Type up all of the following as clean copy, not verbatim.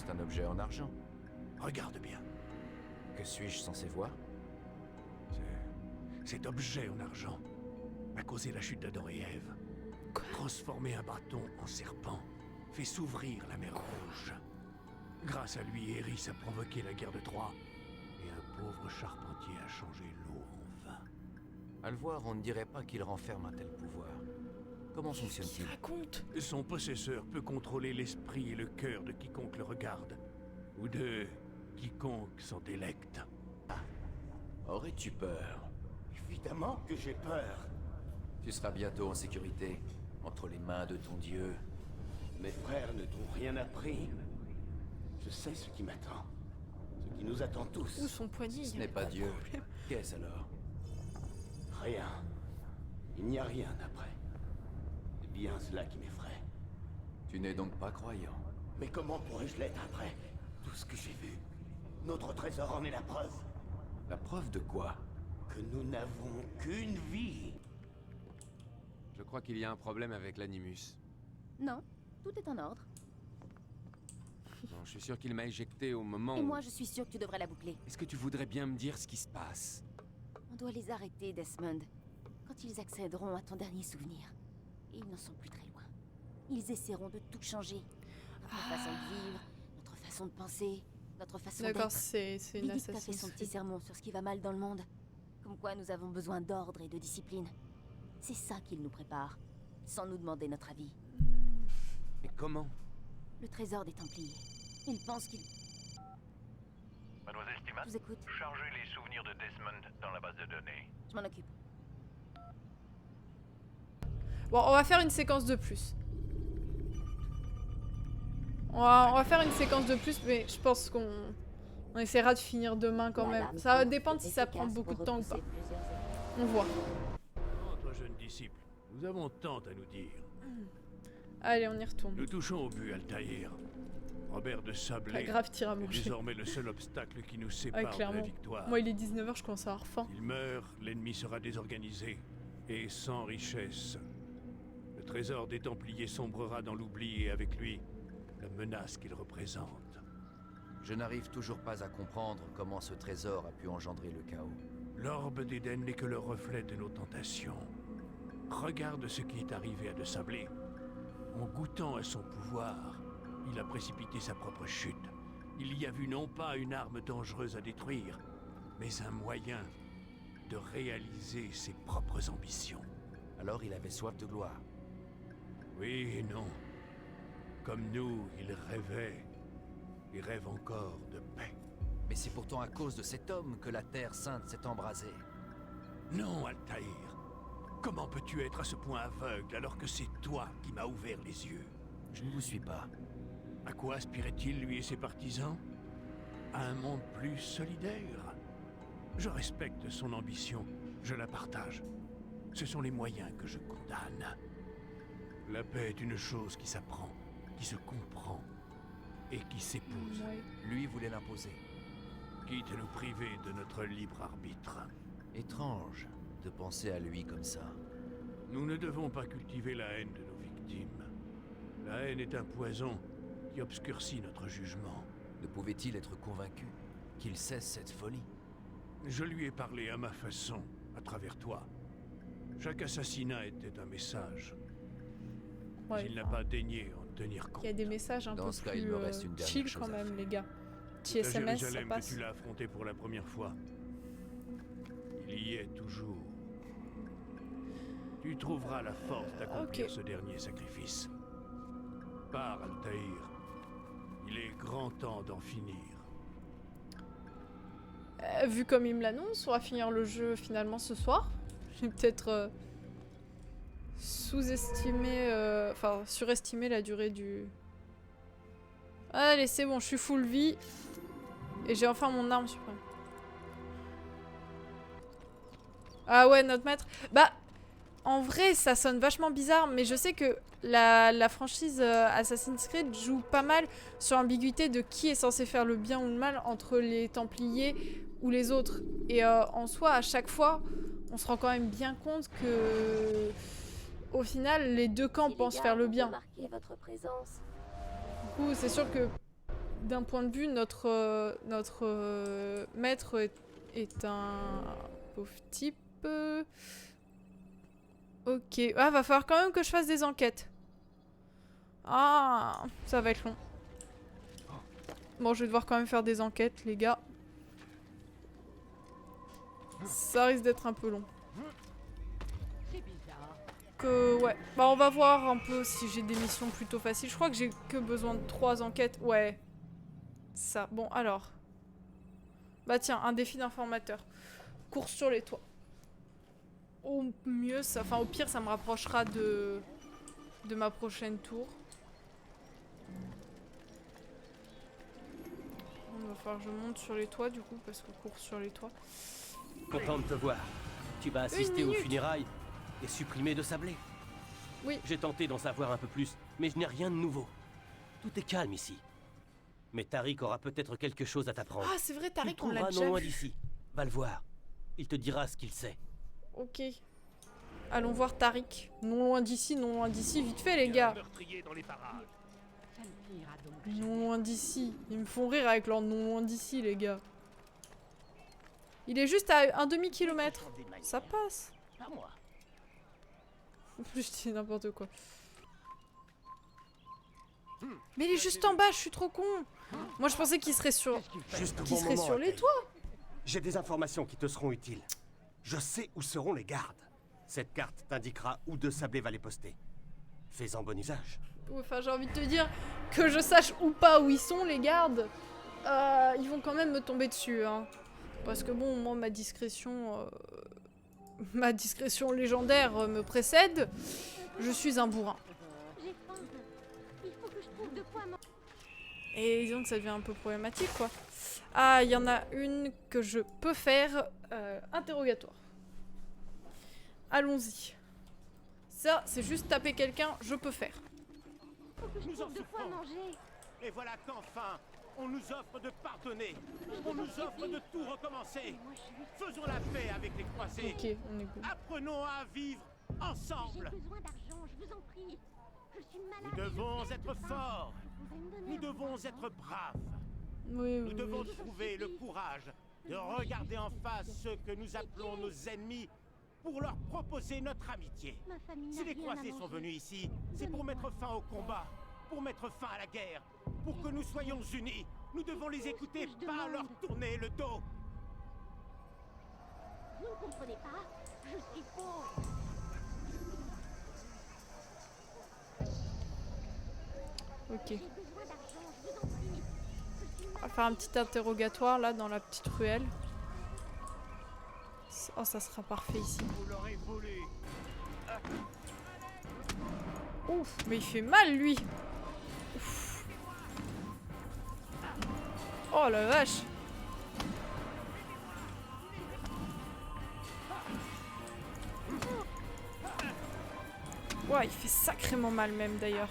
juste un objet en argent. Regarde bien. Que suis-je censé voir? Cet objet en argent a causé la chute d'Adam et Ève. Transformé un bâton en serpent, fait s'ouvrir la mer Rouge. Grâce à lui, Eris a provoqué la guerre de Troie, et un pauvre charpentier a changé l'eau en vin. À le voir, on ne dirait pas qu'il renferme un tel pouvoir. Comment fonctionne-t-il? Raconte. Son possesseur peut contrôler l'esprit et le cœur de quiconque le regarde, ou de quiconque s'en délecte. Aurais-tu peur? Évidemment que j'ai peur. Tu seras bientôt en sécurité, entre les mains de ton dieu. Mes frères ne t'ont rien appris. Je sais ce qui m'attend. Ce qui nous attend tous. Où son poignet? Ce n'est pas Dieu. Qu'est-ce alors? Rien. Il n'y a rien après. C'est bien cela qui m'effraie. Tu n'es donc pas croyant. Mais comment pourrais-je l'être après tout ce que j'ai vu? Notre trésor en est la preuve. La preuve de quoi? Que nous n'avons qu'une vie. Je crois qu'il y a un problème avec l'animus. Non, tout est en ordre. Non, je suis sûr qu'il m'a éjecté au moment Et où... moi, je suis sûre que tu devrais la boucler. Est-ce que tu voudrais bien me dire ce qui se passe? On doit les arrêter, Desmond. Quand ils accéderont à ton dernier souvenir. Et ils n'en sont plus très loin. Ils essaieront de tout changer. Notre façon de vivre, notre façon de penser, notre façon d'être. D'accord, c'est une Lydie t'a fait son Assassin's petit Creed. sermon sur ce qui va mal dans le monde. Comme quoi nous avons besoin d'ordre et de discipline. C'est ça qu'il nous prépare, sans nous demander notre avis. Mais comment? Le trésor des Templiers. Il pense qu'il... Mademoiselle Stimat, Je vous écoute. chargez les souvenirs de Desmond dans la base de données. Je m'en occupe. Bon, on va faire une séquence de plus. On va faire une séquence de plus, mais je pense qu'on essaiera de finir demain quand même. Ça va dépendre si ça prend beaucoup de temps ou pas. On voit. Entre jeunes disciples, nous avons tant à nous dire. Allez, on y retourne. Nous touchons au but, Altaïr. Robert de La Sablé grave tire à est manger. désormais le seul obstacle qui nous Ouais, sépare de la clairement. victoire. Moi, il est 19h, je commence à avoir faim. S'il meurt, l'ennemi sera désorganisé et sans richesse. Le trésor des Templiers sombrera dans l'oubli et avec lui, la menace qu'il représente. Je n'arrive toujours pas à comprendre comment ce trésor a pu engendrer le chaos. L'orbe d'Éden n'est que le reflet de nos tentations. Regarde ce qui est arrivé à De Sablé. En goûtant à son pouvoir, il a précipité sa propre chute. Il y a vu non pas une arme dangereuse à détruire, mais un moyen de réaliser ses propres ambitions. Alors il avait soif de gloire. Oui et non. Comme nous, il rêvait et rêve encore de paix. Mais c'est pourtant à cause de cet homme que la Terre Sainte s'est embrasée. Non, Altaïr. Comment peux-tu être à ce point aveugle alors que c'est toi qui m'as ouvert les yeux? Je ne vous suis pas. À quoi aspirait-il, lui et ses partisans? À un monde plus solidaire? Je respecte son ambition, je la partage. Ce sont les moyens que je condamne. La paix est une chose qui s'apprend, qui se comprend et qui s'épouse. Ouais. Lui voulait l'imposer. Quitte à nous priver de notre libre arbitre. Étrange de penser à lui comme ça. Nous ne devons pas cultiver la haine de nos victimes. La haine est un poison qui obscurcit notre jugement. Ne pouvait-il être convaincu qu'il cesse cette folie? Je lui ai parlé à ma façon, à travers toi. Chaque assassinat était un message. Ouais, Il n'a enfin, pas daigné en tenir compte. il y a des messages un Dans peu ce cas, plus il me reste une dernière chill chose quand à même, faire. les gars. Petit C'est à SMS, ça Jérusalem passe. que tu l'as affronté pour la première fois. Il y est toujours. Tu trouveras la force d'accomplir Ok. ce dernier sacrifice. Pars, Altaïr. Il est grand temps d'en finir. Vu comme il me l'annonce, on va finir le jeu finalement ce soir. J'ai peut-être sous-estimé, enfin surestimé la durée du... Allez, c'est bon, je suis full vie. Et j'ai enfin mon arme suprême. Ah ouais, notre maître. Bah, en vrai, ça sonne vachement bizarre, mais je sais que la franchise Assassin's Creed joue pas mal sur l'ambiguïté de qui est censé faire le bien ou le mal entre les Templiers ou les autres. Et en soi, à chaque fois, on se rend quand même bien compte que, au final, les deux camps pensent faire le bien. Votre présence. Du coup, c'est sûr que d'un point de vue, notre maître est un pauvre type. Ok. Ah, va falloir quand même que je fasse des enquêtes. Ah, ça va être long. Bon, je vais devoir quand même faire des enquêtes, les gars. Ça risque d'être un peu long. Ouais. Bah, on va voir un peu si j'ai des missions plutôt faciles. Je crois que j'ai que besoin de 3 enquêtes. Ouais. Ça. Bon, alors. Bah tiens, un défi d'informateur. Course sur les toits. Au mieux, ça... Enfin, au pire, ça me rapprochera de ma prochaine tour. Il va falloir que je monte sur les toits, du coup, parce que course sur les toits. Content de te voir. Tu vas assister aux funérailles et supprimer de sablé. Oui. J'ai tenté d'en savoir un peu plus, mais je n'ai rien de nouveau. Tout est calme ici. Mais Tariq aura peut-être quelque chose à t'apprendre. Ah, c'est vrai, Tu le Tariq, on l'a trouveras déjà non loin vu. d'ici. Va le voir. Il te dira ce qu'il sait. Ok. Allons voir Tariq. Non loin d'ici, vite fait, les gars. Non loin d'ici. Ils me font rire avec leur non loin d'ici, les gars. Il est juste à un demi-kilomètre. Ça passe. Pas moi. Je dis n'importe quoi. Mais il est juste en bas, je suis trop con. Moi, je pensais qu'il serait sur... Juste au Qu'il bon serait moment, sur les Altaïr. toits. J'ai des informations qui te seront utiles. Je sais où seront les gardes. Cette carte t'indiquera où De Sablé va les poster. Fais-en bon usage. Enfin, j'ai envie de te dire que je sache ou pas où ils sont, les gardes. Ils vont quand même me tomber dessus, hein. Parce que bon, moi, ma discrétion légendaire me précède. Je suis un bourrin. J'ai faim. Il faut que je trouve de quoi manger. Et disons que ça devient un peu problématique, quoi. Ah, il y en a une que je peux faire. Interrogatoire. Allons-y. Ça, c'est juste taper quelqu'un, je peux faire. Il faut que je trouve de quoi manger. Et voilà qu'enfin, on nous offre de pardonner. On nous offre de tout recommencer. Faisons la paix avec les croisés. Ok, on est good. Apprenons à vivre J'ai ensemble. besoin d'argent, je vous en prie. Je suis malade. Nous devons être forts. Vous pouvez me donner Nous un peu devons d'argent? être braves. Oui, Nous oui, devons oui. trouver le courage de regarder en face ceux que nous appelons nos ennemis pour leur proposer notre amitié. Ma famille n'a Si les rien à croisés sont manger. venus ici, c'est pour mettre fin au combat, pour mettre fin à la guerre, pour que nous soyons unis. Nous devons les écouter, que je pas demande. leur tourner le dos. Vous ne comprenez pas? Je suis pauvre. Ok. J'ai besoin d'argent, je vous en prie. Je suis On va faire un petit interrogatoire là dans la petite ruelle. Oh, ça sera parfait ici. Vous l'aurez voulu. Ouf, mais il fait mal lui. Ouf. Oh la vache. Ouais, il fait sacrément mal même d'ailleurs.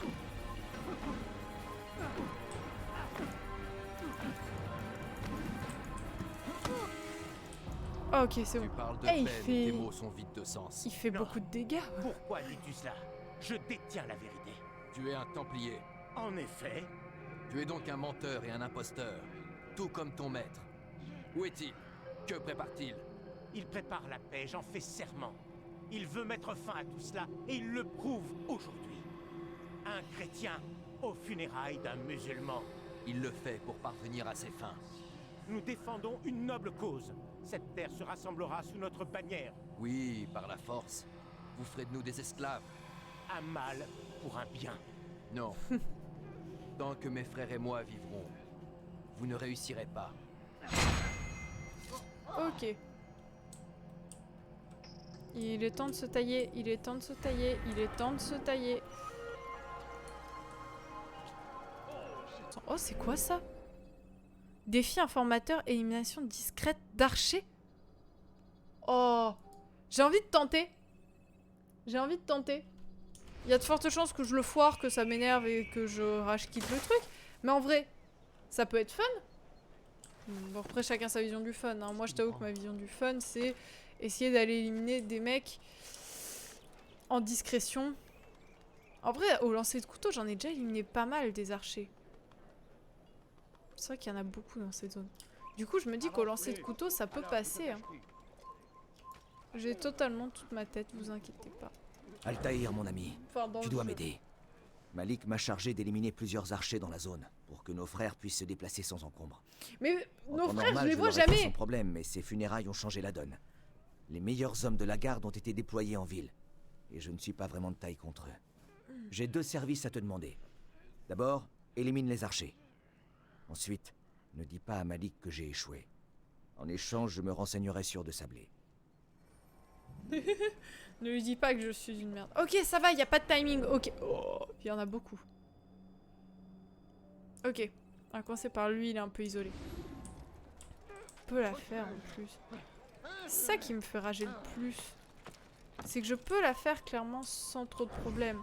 Oh, ok, c'est bon. Tu parles de Eh, il peine, fait- tes mots sont vides de sens. Il fait Non. beaucoup de dégâts. Pourquoi dis-tu cela? Je détiens la vérité. Tu es un Templier. En effet, Tu es donc un menteur et un imposteur. Tout comme ton maître. Où est-il? Que prépare-t-il? il prépare la paix, j'en fais serment. Il veut mettre fin à tout cela et il le prouve aujourd'hui. Un chrétien aux funérailles d'un musulman. Il le fait pour parvenir à ses fins. Nous défendons une noble cause. Cette terre se rassemblera sous notre bannière. Oui, par la force. Vous ferez de nous des esclaves. Un mal pour un bien. Non. Tant que mes frères et moi vivrons, vous ne réussirez pas. Ok. Il est temps de se tailler, il est temps de se tailler, il est temps de se tailler. Oh, c'est quoi ça? Défi informateur, élimination discrète d'archer. Oh, j'ai envie de tenter. J'ai envie de tenter. Il y a de fortes chances que je le foire, que ça m'énerve et que je rage-quitte le truc. Mais en vrai, ça peut être fun. Bon, après, chacun sa vision du fun, hein. Moi, je t'avoue que ma vision du fun, c'est essayer d'aller éliminer des mecs en discrétion. En vrai, au lancer de couteau, j'en ai déjà éliminé pas mal des archers. C'est vrai qu'il y en a beaucoup dans cette zone. Du coup, je me dis qu'au lancer de couteau, ça peut passer. Hein. J'ai totalement toute ma tête, vous inquiétez pas. Altaïr, mon ami, Enfin, dans tu le dois jeu. m'aider. Malik m'a chargé d'éliminer plusieurs archers dans la zone, pour que nos frères puissent se déplacer sans encombre. Mais En nos temps frères, normal, je les vois n'aurais pas jamais. sans problème, mais ces funérailles ont changé la donne. Les meilleurs hommes de la garde ont été déployés en ville, et je ne suis pas vraiment de taille contre eux. J'ai 2 services à te demander. D'abord, élimine les archers. Ensuite, ne dis pas à Malik que j'ai échoué. En échange, je me renseignerai sur De Sablé. Ne lui dis pas que je suis une merde. Ok, ça va, il y a pas de timing. Ok. Oh, il y en a beaucoup. Ok. On va commencer par lui, il est un peu isolé. Je peux la faire en plus. C'est ça qui me fait rager le plus. C'est que je peux la faire clairement sans trop de problèmes.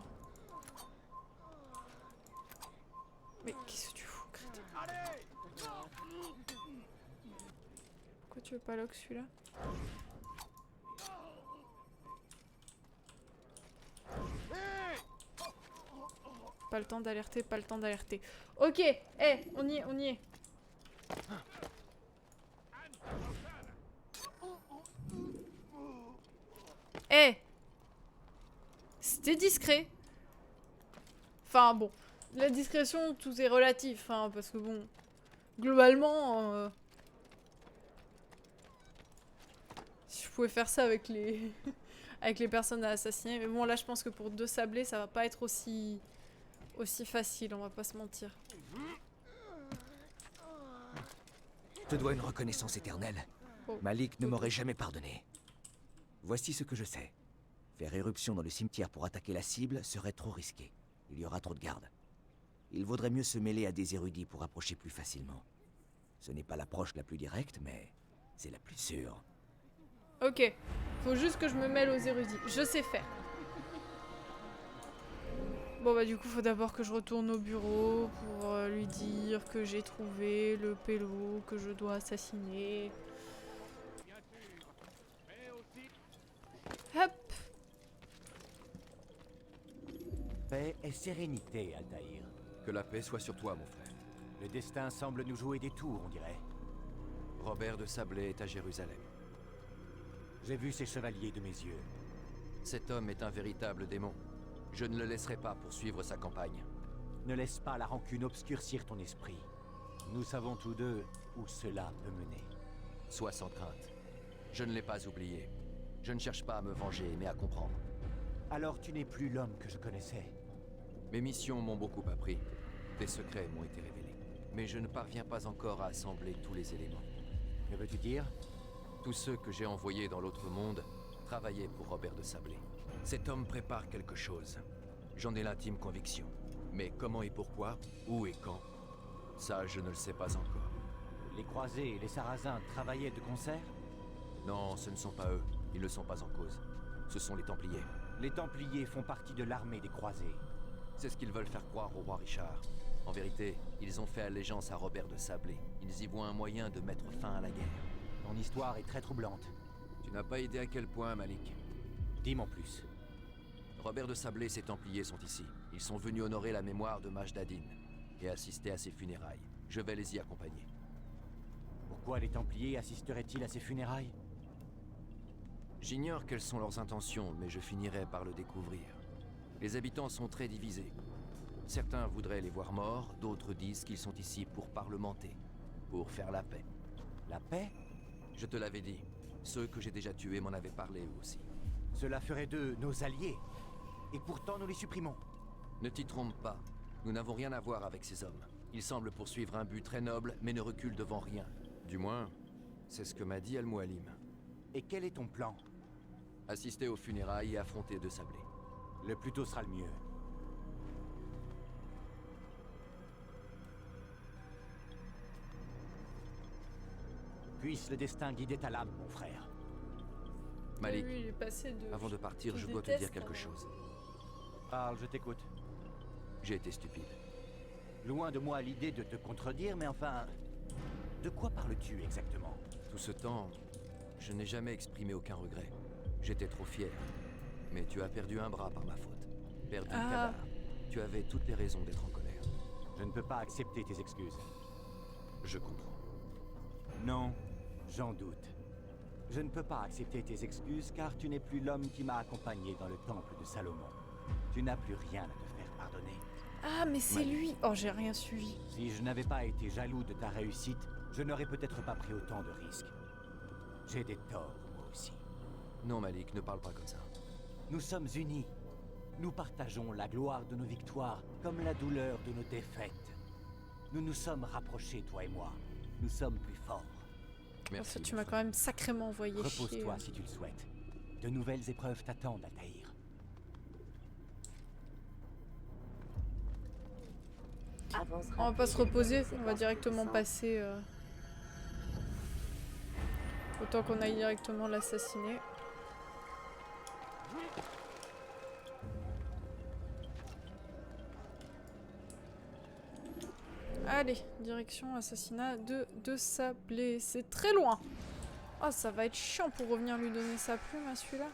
Mais qu'est-ce que tu fous, crétin? Pourquoi tu veux pas lock celui-là? Pas le temps d'alerter, pas le temps d'alerter. Ok, on y est, on y est. C'était discret. Enfin bon, la discrétion, tout est relatif, hein, parce que bon, globalement, si je pouvais faire ça avec les, avec les personnes à assassiner, mais bon là je pense que pour De Sablé, ça va pas être aussi facile, on va pas se mentir. Je te dois une reconnaissance éternelle. Oh. Malik ne m'aurait jamais pardonné. Voici ce que je sais. Faire éruption dans le cimetière pour attaquer la cible serait trop risqué. Il y aura trop de gardes. Il vaudrait mieux se mêler à des érudits pour approcher plus facilement. Ce n'est pas l'approche la plus directe, mais c'est la plus sûre. Ok, faut juste que je me mêle aux érudits, je sais faire. Bon bah du coup faut d'abord que je retourne au bureau pour lui dire que j'ai trouvé le pélo que je dois assassiner. Hop. Paix et sérénité, Altaïr. Que la paix soit sur toi, mon frère. Le destin semble nous jouer des tours, on dirait. Robert de Sablé est à Jérusalem. J'ai vu ces chevaliers de mes yeux. Cet homme est un véritable démon. Je ne le laisserai pas poursuivre sa campagne. Ne laisse pas la rancune obscurcir ton esprit. Nous savons tous deux où cela peut mener. Sois sans crainte. Je ne l'ai pas oublié. Je ne cherche pas à me venger, mais à comprendre. Alors tu n'es plus l'homme que je connaissais. Mes missions m'ont beaucoup appris. Des secrets m'ont été révélés. Mais je ne parviens pas encore à assembler tous les éléments. Que veux-tu dire? Tous ceux que j'ai envoyés dans l'autre monde travaillaient pour Robert de Sablé. Cet homme prépare quelque chose. J'en ai l'intime conviction. Mais comment et pourquoi, où et quand, ça je ne le sais pas encore. Les croisés et les sarrasins travaillaient de concert? Non, ce ne sont pas eux. Ils ne sont pas en cause. Ce sont les Templiers. Les Templiers font partie de l'armée des croisés. C'est ce qu'ils veulent faire croire au roi Richard. En vérité, ils ont fait allégeance à Robert de Sablé. Ils y voient un moyen de mettre fin à la guerre. Ton histoire est très troublante. Tu n'as pas idée à quel point, Malik. Dis-moi plus. Robert de Sablé et ses Templiers sont ici. Ils sont venus honorer la mémoire de Majdadin et assister à ses funérailles. Je vais les y accompagner. Pourquoi les Templiers assisteraient-ils à ces funérailles? J'ignore quelles sont leurs intentions, mais je finirai par le découvrir. Les habitants sont très divisés. Certains voudraient les voir morts, d'autres disent qu'ils sont ici pour parlementer, pour faire la paix. La paix? Je te l'avais dit. Ceux que j'ai déjà tués m'en avaient parlé eux aussi. Cela ferait d'eux nos alliés. Et pourtant nous les supprimons. Ne t'y trompe pas. Nous n'avons rien à voir avec ces hommes. Ils semblent poursuivre un but très noble, mais ne reculent devant rien. Du moins, c'est ce que m'a dit Al-Mualim. Et quel est ton plan? Assister aux funérailles et affronter De Sablé. Le plus tôt sera le mieux. Puisse le destin guider ta lame, mon frère. Malik, Lui, il est passé de... avant de partir, je dois te dire quelque chose. Parle, je t'écoute. J'ai été stupide. Loin de moi l'idée de te contredire, mais enfin... De quoi parles-tu exactement? Tout ce temps, je n'ai jamais exprimé aucun regret. J'étais trop fier. Mais tu as perdu un bras par ma faute. Perdu Kadar. Tu avais toutes les raisons d'être en colère. Je ne peux pas accepter tes excuses. Je comprends. Non, j'en doute. Je ne peux pas accepter tes excuses car tu n'es plus l'homme qui m'a accompagné dans le temple de Salomon. Tu n'as plus rien à te faire pardonner. Ah, mais c'est lui. Oh, j'ai rien suivi. Si je n'avais pas été jaloux de ta réussite, je n'aurais peut-être pas pris autant de risques. J'ai des torts, moi aussi. Non, Malik, ne parle pas comme ça. Nous sommes unis. Nous partageons la gloire de nos victoires comme la douleur de nos défaites. Nous nous sommes rapprochés, toi et moi. Nous sommes plus forts. Merci. Tu m'as quand même sacrément envoyé chier. Repose-toi si tu le souhaites. De nouvelles épreuves t'attendent, Altaïr. On va pas se reposer, on va directement passer... Autant qu'on aille directement l'assassiner. Allez, direction assassinat de Sablé. C'est très loin. Oh, ça va être chiant pour revenir lui donner sa plume à celui-là.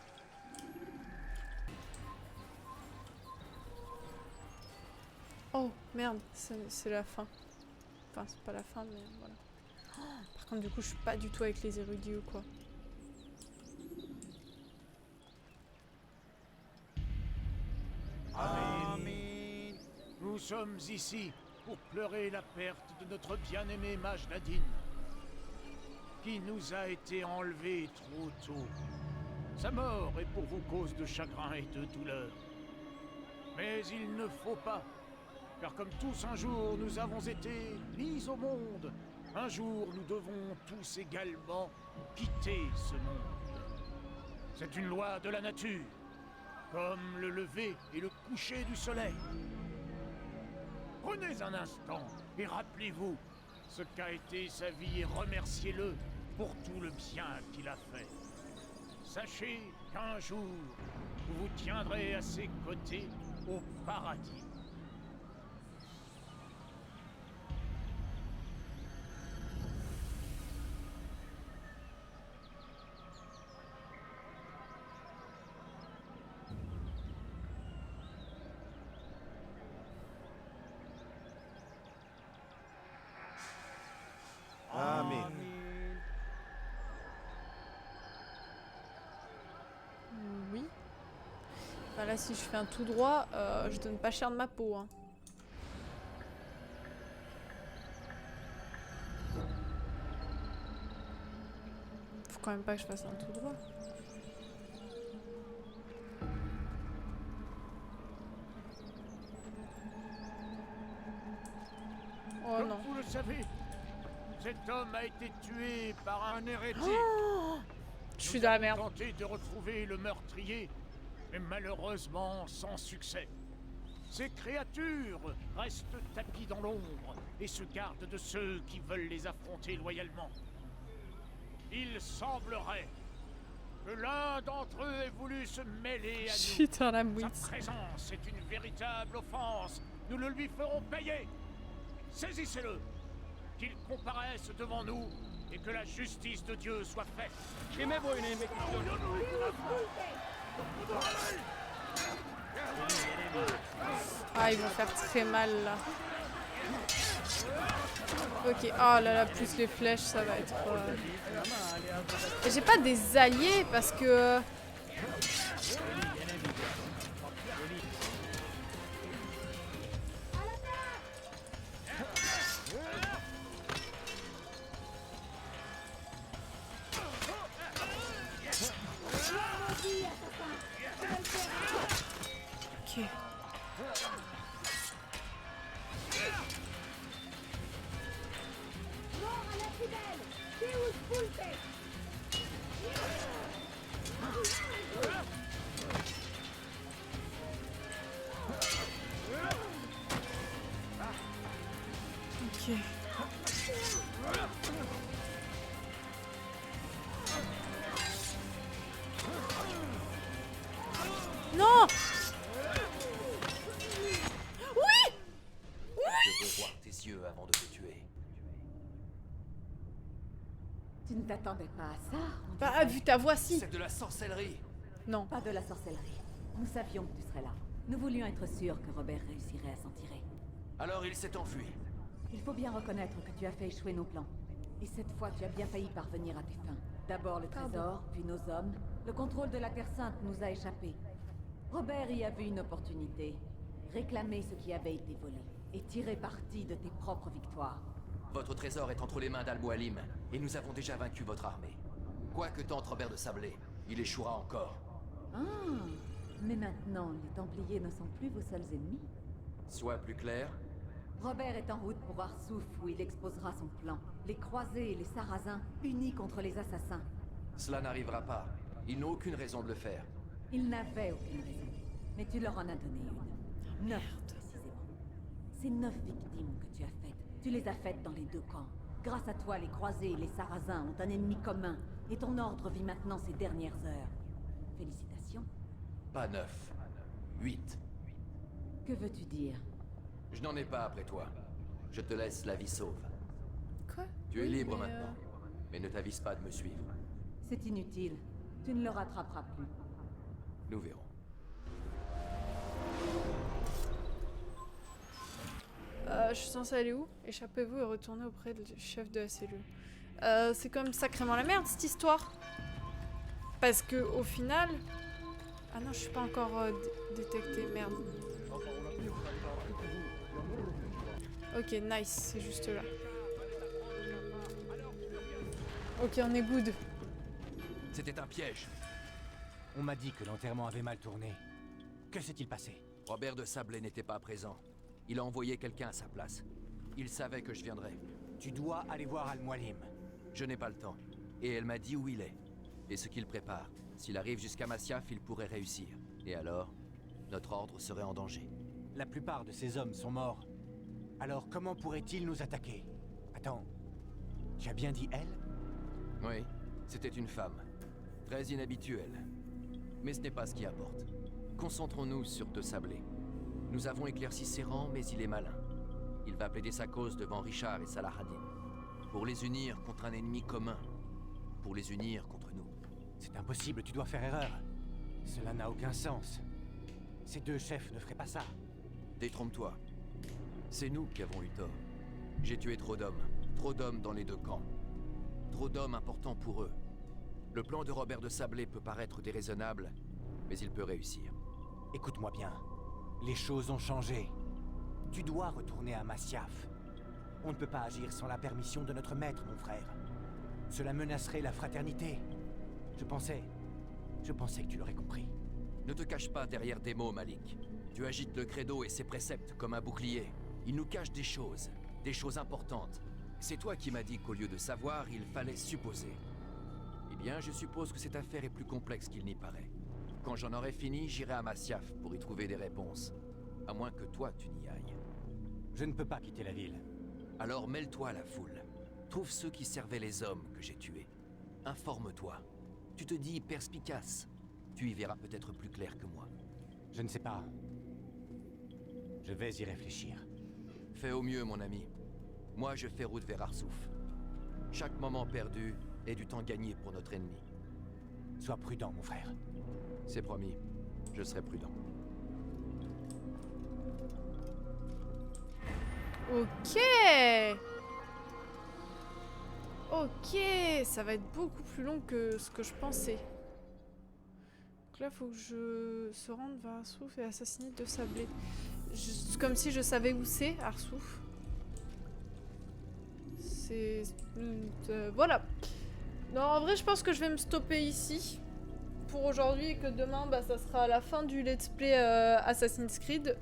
Oh, merde, c'est la fin. Enfin, c'est pas la fin, mais voilà. Oh, par contre, du coup, je suis pas du tout avec les érudits ou quoi. Amen. Nous sommes ici pour pleurer la perte de notre bien-aimé mage Nadine, qui nous a été enlevé trop tôt. Sa mort est pour vous cause de chagrin et de douleur. Mais il ne faut pas, car comme tous un jour nous avons été mis au monde, un jour nous devons tous également quitter ce monde. C'est une loi de la nature, comme le lever et le coucher du soleil. Prenez un instant et rappelez-vous ce qu'a été sa vie et remerciez-le pour tout le bien qu'il a fait. Sachez qu'un jour, vous vous tiendrez à ses côtés au paradis. Amen. Oui. Bah là, si je fais un tout droit, je donne pas cher de ma peau. Hein. Faut quand même pas que je fasse un tout droit. Oh Comme non. vous le savez, cet homme a été tué par un hérétique. Oh, je suis dans la merde. Nous avons tenté de retrouver le meurtrier, mais malheureusement sans succès. Ces créatures restent tapies dans l'ombre et se gardent de ceux qui veulent les affronter loyalement. Il semblerait que l'un d'entre eux ait voulu se mêler à Je nous. suis dans la Sa mouille. présence est une véritable offense. Nous le lui ferons payer. Saisissez-le. Qu'il comparaisse devant nous et que la justice de Dieu soit faite. Ah, ils vont faire très mal là. Ok, oh là là, plus les flèches, ça va être... Et j'ai pas des alliés parce que... Ok. Ok. Non! Je veux voir tes yeux avant de te tuer. Tu ne t'attendais pas à ça? Bah, vu ta voix, si. C'est de la sorcellerie. Non. Pas de la sorcellerie. Nous savions que tu serais là. Nous voulions être sûrs que Robert réussirait à s'en tirer. Alors il s'est enfui. Il faut bien reconnaître que tu as fait échouer nos plans. Et cette fois, tu as bien failli parvenir à tes fins. D'abord le trésor, puis nos hommes. Le contrôle de la Terre Sainte nous a échappé. Robert y a vu une opportunité. Réclamer ce qui avait été volé. Et tirer parti de tes propres victoires. Votre trésor est entre les mains d'Al-Mualim, et nous avons déjà vaincu votre armée. Quoi que tente Robert de Sablé, il échouera encore. Ah, mais maintenant, les Templiers ne sont plus vos seuls ennemis. Sois plus clair. Robert est en route pour Arsouf, où il exposera son plan. Les croisés et les sarrasins, unis contre les assassins. Cela n'arrivera pas. Ils n'ont aucune raison de le faire. Ils n'avaient aucune raison. Mais tu leur en as donné une. 9, précisément. Ces 9 victimes que tu as faites, tu les as faites dans les deux camps. Grâce à toi, les croisés et les sarrasins ont un ennemi commun, et ton ordre vit maintenant ses dernières heures. Félicitations. Pas 9. 8. Que veux-tu dire? Je n'en ai pas après toi. Je te laisse la vie sauve. Quoi? Tu es Oui, libre mais, maintenant. Mais ne t'avise pas de me suivre. C'est inutile. Tu ne le rattraperas plus. Nous verrons. Je suis censée aller où? Échappez-vous et retournez auprès du chef de la cellule. C'est quand même sacrément la merde cette histoire. Parce que au final... Ah non, je suis pas encore détectée, merde. Ok, nice, c'est juste là. Ok, on est good. C'était un piège. On m'a dit que l'enterrement avait mal tourné. Que s'est-il passé? Robert de Sablé n'était pas présent. Il a envoyé quelqu'un à sa place. Il savait que je viendrais. Tu dois aller voir Al-Mualim. Je n'ai pas le temps. Et elle m'a dit où il est. Et ce qu'il prépare. S'il arrive jusqu'à Masyaf, il pourrait réussir. Et alors, notre ordre serait en danger. La plupart de ces hommes sont morts. Alors comment pourraient-ils nous attaquer? Attends, tu as bien dit elle? Oui, c'était une femme. Très inhabituelle. Mais ce n'est pas ce qui importe. Concentrons-nous sur De Sablé. Nous avons éclairci ses rangs, mais il est malin. Il va plaider sa cause devant Richard et Salahadin. Pour les unir contre un ennemi commun. Pour les unir contre nous. C'est impossible, tu dois faire erreur. Cela n'a aucun sens. Ces deux chefs ne feraient pas ça. Détrompe-toi. C'est nous qui avons eu tort. J'ai tué trop d'hommes. Trop d'hommes dans les deux camps. Trop d'hommes importants pour eux. Le plan de Robert de Sablé peut paraître déraisonnable, mais il peut réussir. Écoute-moi bien. Les choses ont changé. Tu dois retourner à Masyaf. On ne peut pas agir sans la permission de notre maître, mon frère. Cela menacerait la fraternité. Je pensais que tu l'aurais compris. Ne te cache pas derrière des mots, Malik. Tu agites le credo et ses préceptes comme un bouclier. Il nous cache des choses importantes. C'est toi qui m'as dit qu'au lieu de savoir, il fallait supposer. Eh bien, je suppose que cette affaire est plus complexe qu'il n'y paraît. Quand j'en aurai fini, j'irai à Masyaf pour y trouver des réponses. À moins que toi, tu n'y ailles. Je ne peux pas quitter la ville. Alors mêle-toi à la foule. Trouve ceux qui servaient les hommes que j'ai tués. Informe-toi. Tu te dis perspicace. Tu y verras peut-être plus clair que moi. Je ne sais pas. Je vais y réfléchir. Fais au mieux, mon ami. Moi, je fais route vers Arsouf. Chaque moment perdu est du temps gagné pour notre ennemi. Sois prudent, mon frère. C'est promis. Je serai prudent. Ok. Ok, ça va être beaucoup plus long que ce que je pensais. Donc là, faut que je se rende vers Arsouf et assassiner De Sablé. Comme si je savais où c'est, Arsouf. C'est... voilà. Non, en vrai, je pense que je vais me stopper ici pour aujourd'hui et que demain, bah, ça sera la fin du let's play Assassin's Creed.